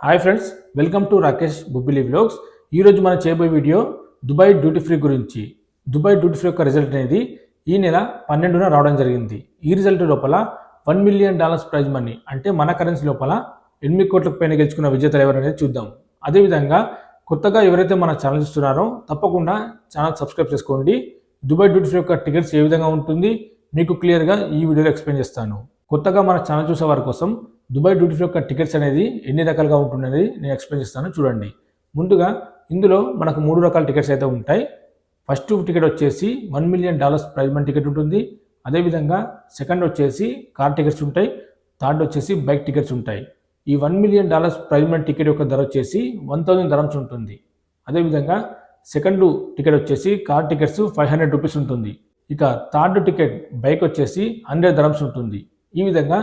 Hi friends, welcome to Rakesh Bubbili vlogs. ఈరోజు మనం చేయబోయే వీడియో దుబాయ్ డ్యూటీ ఫ్రీ గురించి. దుబాయ్ డ్యూటీ ఫ్రీ యొక్క రిజల్ట్ అనేది ఈ నెల 12న రావడం జరిగింది. ఈ రిజల్ట్ లోపల $1 మిలియన్ ప్రైజ్ మనీ అంటే మన కరెన్సీ లోపల 8 కోట్లకు పైన గెలుచుకున్న విజేతలు ఎవరనేది చూద్దాం. అదేవిధంగా కొత్తగా ఎవరైతే మన ఛానల్ చూస్తున్నారో తప్పకుండా ఛానల్ సబ్స్క్రైబ్ చేసుకోండి. దుబాయ్ డ్యూటీ ఫ్రీ యొక్క టికెట్స్ ఏ విధంగా ఉంటుంది మీకు క్లియర్గా ఈ వీడియోలో ఎక్స్ప్లెయిన్ చేస్తాను. కొత్తగా మన ఛానల్ చూసే వారి కోసం దుబాయ్ డ్యూటీ ఫ్రీ యొక్క టికెట్స్ అనేది ఎన్ని రకాలుగా ఉంటుందనేది నేను ఎక్స్ప్లెయిన్ చేస్తాను చూడండి. ముందుగా ఇందులో మనకు 3 రకాల టికెట్స్ అయితే ఉంటాయి. ఫస్ట్ టికెట్ వచ్చేసి $1 మిలియన్ ప్రైజ్ మనీ టికెట్ ఉంటుంది. అదేవిధంగా సెకండ్ వచ్చేసి కార్ టికెట్స్ ఉంటాయి. థర్డ్ వచ్చేసి బైక్ టికెట్స్ ఉంటాయి. ఈ $1 మిలియన్ ప్రైజ్ మనీ టికెట్ యొక్క ధర వచ్చేసి 1000 dirhams ఉంటుంది. అదేవిధంగా సెకండ్ టికెట్ వచ్చేసి కార్ టికెట్స్ 500 రూపీస్ ఉంటుంది. ఇక థర్డ్ టికెట్ బైక్ వచ్చేసి 100 dirhams ఉంటుంది. ఈ విధంగా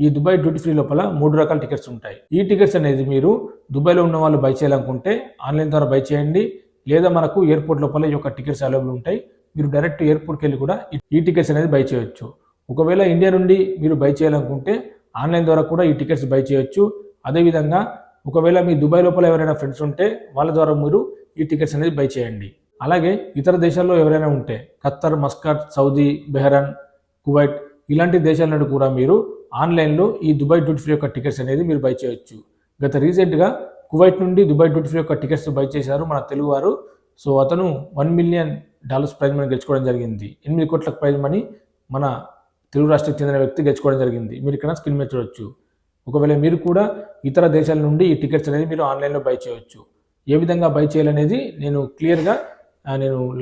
ఈ దుబాయ్ డ్యూటీ ఫ్రీ లోపల 3 రకాల టికెట్స్ ఉంటాయి. ఈ టికెట్స్ అనేది మీరు దుబాయ్లో ఉన్న వాళ్ళు బై చేయాలనుకుంటే ఆన్లైన్ ద్వారా బై చేయండి, లేదా మనకు ఎయిర్పోర్ట్ లోపల ఈ యొక్క టికెట్స్ అవైలబుల్ ఉంటాయి. మీరు డైరెక్ట్ ఎయిర్పోర్ట్కి వెళ్ళి కూడా ఈ టికెట్స్ అనేది బై చేయొచ్చు. ఒకవేళ ఇండియా నుండి మీరు బై చేయాలనుకుంటే ఆన్లైన్ ద్వారా కూడా ఈ టికెట్స్ బై చేయొచ్చు. అదేవిధంగా ఒకవేళ మీ దుబాయ్ లోపల ఎవరైనా ఫ్రెండ్స్ ఉంటే వాళ్ళ ద్వారా మీరు ఈ టికెట్స్ అనేది బై చేయండి. అలాగే ఇతర దేశాల్లో ఎవరైనా ఉంటే ఖత్తర్, మస్కట్, సౌదీ, బెహ్రాన్, కువైట్ ఇలాంటి దేశాల నుండి కూడా మీరు ఆన్లైన్లో ఈ దుబాయ్ డ్యూటీ ఫ్రీ యొక్క టికెట్స్ అనేది మీరు బై చేయొచ్చు. గత రీసెంట్గా కువైట్ నుండి దుబాయ్ డ్యూటీ ఫ్రీ యొక్క టికెట్స్ బై చేశారు మన తెలుగువారు. సో అతను $1 మిలియన్ ప్రైజ్ మనీ గెలుచుకోవడం జరిగింది. 8 కోట్ల ప్రైజ్ మనీ మన తెలుగు రాష్ట్రానికి చెందిన వ్యక్తి గెలుచుకోవడం జరిగింది. మీరు ఇక్కడ స్క్రీన్ మీద చూడొచ్చు. ఒకవేళ మీరు కూడా ఇతర దేశాల నుండి ఈ టికెట్స్ అనేది మీరు ఆన్లైన్లో బై చేయొచ్చు. ఏ విధంగా బై చేయాలనేది నేను క్లియర్గా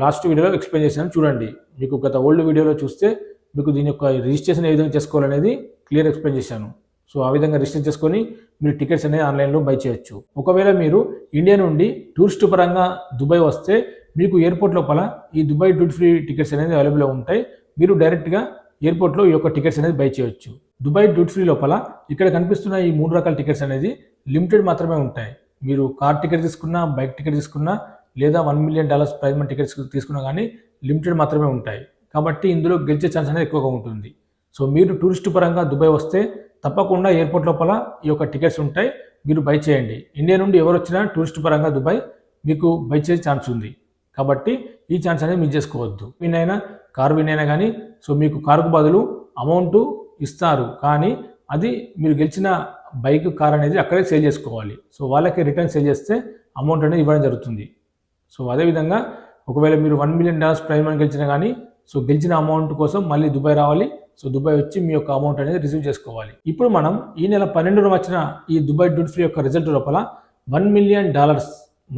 లాస్ట్ వీడియోలో ఎక్స్ప్లెయిన్ చేశాను చూడండి. మీకు గత ఓల్డ్ వీడియోలో చూస్తే మీకు దీని యొక్క రిజిస్ట్రేషన్ ఏ విధంగా చేసుకోవాలనేది క్లియర్ ఎక్స్ప్లెయిన్ చేశాను. సో ఆ విధంగా రిజిస్టర్ చేసుకొని మీరు టికెట్స్ అనేది ఆన్లైన్లో బై చేయొచ్చు. ఒకవేళ మీరు ఇండియా నుండి టూరిస్ట్ పరంగా దుబాయ్ వస్తే మీకు ఎయిర్పోర్ట్ లోపల ఈ దుబాయ్ డ్యూటీ ఫ్రీ టికెట్స్ అనేది అవైలబుల్గా ఉంటాయి. మీరు డైరెక్ట్గా ఎయిర్పోర్ట్లో ఈ యొక్క టికెట్స్ అనేది బై చేయొచ్చు. దుబాయ్ డ్యూటీ ఫ్రీ లోపల ఇక్కడ కనిపిస్తున్న ఈ 3 రకాల టికెట్స్ అనేది లిమిటెడ్ మాత్రమే ఉంటాయి. మీరు కార్ టికెట్ తీసుకున్నా, బైక్ టికెట్ తీసుకున్నా, లేదా $1 మిలియన్ ప్రైజ్ మనీ టికెట్స్ తీసుకున్నా కానీ లిమిటెడ్ మాత్రమే ఉంటాయి. కాబట్టి ఇందులో గెలిచే ఛాన్స్ అనేది ఎక్కువగా ఉంటుంది. సో మీరు టూరిస్ట్ పరంగా దుబాయ్ వస్తే తప్పకుండా ఎయిర్పోర్ట్ లోపల ఈ యొక్క టికెట్స్ ఉంటాయి, మీరు బై చేయండి. ఇండియా నుండి ఎవరు వచ్చినా టూరిస్ట్ పరంగా దుబాయ్ మీకు బై చేసే ఛాన్స్ ఉంది. కాబట్టి ఈ ఛాన్స్ అనేది మిస్ చేసుకోవద్దు. వినైనా కారు వినైనా కానీ సో మీకు కారుకు బదులు అమౌంట్ ఇస్తారు, కానీ అది మీరు గెలిచిన బైక్ కార్ అనేది అక్కడే సేల్ చేసుకోవాలి. సో వాళ్ళకి రిటర్న్ సేల్ చేస్తే అమౌంట్ అనేది ఇవ్వడం జరుగుతుంది. సో అదేవిధంగా ఒకవేళ మీరు $1 మిలియన్ ప్రైజ్ మనీ గెలిచినా కానీ సో గెలిచిన అమౌంట్ కోసం మళ్ళీ దుబాయ్ రావాలి. సో దుబాయ్ వచ్చి మీ యొక్క అమౌంట్ అనేది రిసీవ్ చేసుకోవాలి. ఇప్పుడు మనం ఈ నెల 12న వచ్చిన ఈ దుబాయ్ డ్యూటీ ఫ్రీ యొక్క రిజల్ట్ లోపల $1 మిలియన్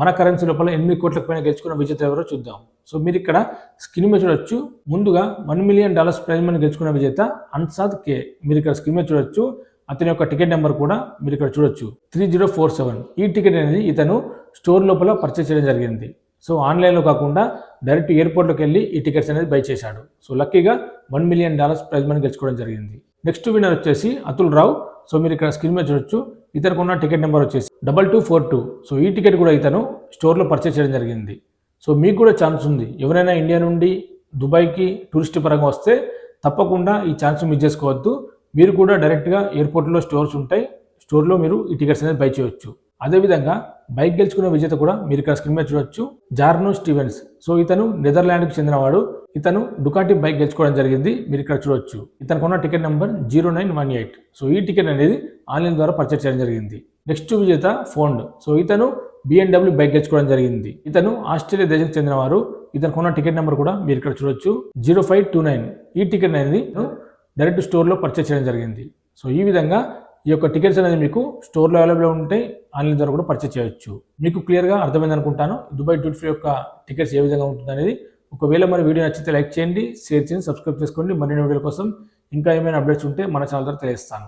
మన కరెన్సీ లోపల 8 కోట్లకు పైన గెలుచుకున్న విజేత ఎవరో చూద్దాం. సో మీరు ఇక్కడ స్క్రీన్ మీద చూడొచ్చు. ముందుగా $1 మిలియన్ ప్రైజ్ మనీ గెలుచుకున్న విజేత అన్సాద్ కే. మీరు ఇక్కడ స్క్రీన్ మీద చూడొచ్చు. అతని యొక్క టికెట్ నెంబర్ కూడా మీరు ఇక్కడ చూడొచ్చు, 3047. ఈ టికెట్ అనేది ఇతను స్టోర్ లోపల పర్చేస్ చేయడం జరిగింది. సో ఆన్లైన్లో కాకుండా డైరెక్ట్ ఎయిర్పోర్ట్లోకి వెళ్ళి ఈ టికెట్స్ అనేది బై చేశాడు. సో లక్కీగా $1 మిలియన్ ప్రైజ్ మనీ గెలుచుకోవడం జరిగింది. నెక్స్ట్ విన్నర్ వచ్చేసి అతుల్ రావు. సో మీరు ఇక్కడ స్క్రీన్ మీద చూడొచ్చు. ఇతనికి ఉన్న టికెట్ నెంబర్ వచ్చేసి 2242. సో ఈ టికెట్ కూడా ఇతను స్టోర్లో పర్చేస్ చేయడం జరిగింది. సో మీకు కూడా ఛాన్స్ ఉంది. ఎవరైనా ఇండియా నుండి దుబాయ్కి టూరిస్ట్ పరంగా వస్తే తప్పకుండా ఈ ఛాన్స్ మిస్ చేసుకోవద్దు. మీరు కూడా డైరెక్ట్గా ఎయిర్పోర్ట్లో స్టోర్స్ ఉంటాయి, స్టోర్లో మీరు ఈ టికెట్స్ అనేది బై చేయొచ్చు. అదేవిధంగా బైక్ గెలుచుకున్న విజేత కూడా మీరు ఇక్కడ స్క్రీన్ మీద చూడొచ్చు, జార్నో స్టీవెన్స్. సో ఇతను నెదర్లాండ్కి చెందినవాడు. ఇతను డుకాటి బైక్ గెలుచుకోవడం జరిగింది. మీరు ఇక్కడ చూడొచ్చు. ఇతనికి ఉన్న టికెట్ నెంబర్ 0918. సో ఈ టికెట్ అనేది ఆన్లైన్ ద్వారా పర్చేస్ చేయడం జరిగింది. నెక్స్ట్ విజేత ఫోండ్. సో ఇతను BMW బైక్ గెలుచుకోవడం జరిగింది. ఇతను ఆస్ట్రేలియా దేశానికి చెందినవారు. ఇతనికి ఉన్న టికెట్ నెంబర్ కూడా మీరు ఇక్కడ చూడొచ్చు, 0529. ఈ టికెట్ అనేది డైరెక్ట్ స్టోర్లో పర్చేస్ చేయడం జరిగింది. సో ఈ విధంగా ఈ యొక్క టికెట్స్ అనేది మీకు స్టోర్లో అవైలబుల్ ఉంటాయి, ఆన్లైన్ ద్వారా కూడా పర్చేస్ చేయొచ్చు. మీకు క్లియర్గా అర్థమైంది అనుకుంటాను దుబాయ్ డ్యూటీ ఫ్రీ యొక్క టికెట్స్ ఏ విధంగా ఉంటుంది అనేది. ఒకవేళ మరి వీడియో నచ్చితే లైక్ చేయండి, షేర్ చేయండి, సబ్స్క్రైబ్ చేసుకోండి. మరిన్ని వీడియోల కోసం ఇంకా ఏమైనా అప్డేట్స్ ఉంటే మన ఛానల్ ద్వారా తెలియజేస్తాను.